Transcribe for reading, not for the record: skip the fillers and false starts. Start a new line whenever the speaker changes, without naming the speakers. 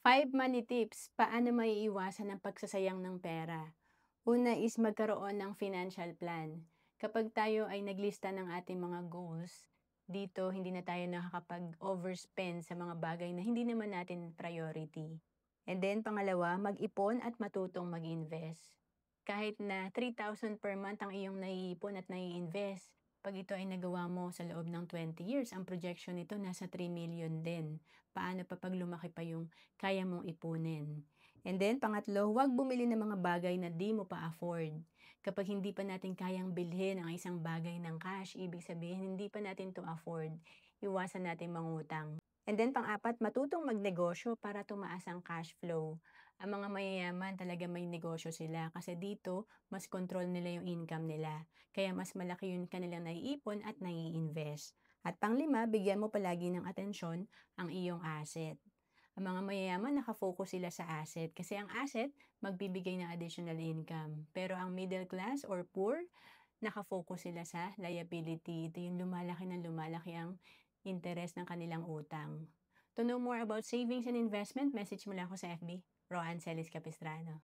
Money tips, paano maiiwasan ang pagsasayang ng pera? Una is magkaroon ng financial plan. Kapag tayo ay naglista ng ating mga goals, dito hindi na tayo nakakapag-overspend sa mga bagay na hindi naman natin priority. And then pangalawa, mag-ipon at matutong mag-invest. Kahit na 3,000 per month ang iyong naiipon at nai-invest, pag ito ay nagawa mo sa loob ng 20 years, ang projection nito nasa 3 million din. Paano pa pag lumaki pa yung kaya mong ipunin? And then, pangatlo, huwag bumili ng mga bagay na di mo pa afford. Kapag hindi pa natin kayang bilhin ang isang bagay ng cash, ibig sabihin hindi pa natin to afford, iwasan natin mangutang. And then, pang-apat, matutong magnegosyo para tumaas ang cash flow. Ang mga mayayaman talaga may negosyo sila kasi dito, mas control nila yung income nila. Kaya mas malaki yung kanilang naiipon at nai-invest. At panglima, bigyan mo palagi ng atensyon ang iyong asset. Ang mga mayayaman nakafocus sila sa asset kasi ang asset magbibigay ng additional income. Pero ang middle class or poor, nakafocus sila sa liability. Ito yung lumalaki ng lumalaki ang interest ng kanilang utang. To know more about savings and investment, message mo lang ako sa FB, Roan Celis Capistrano.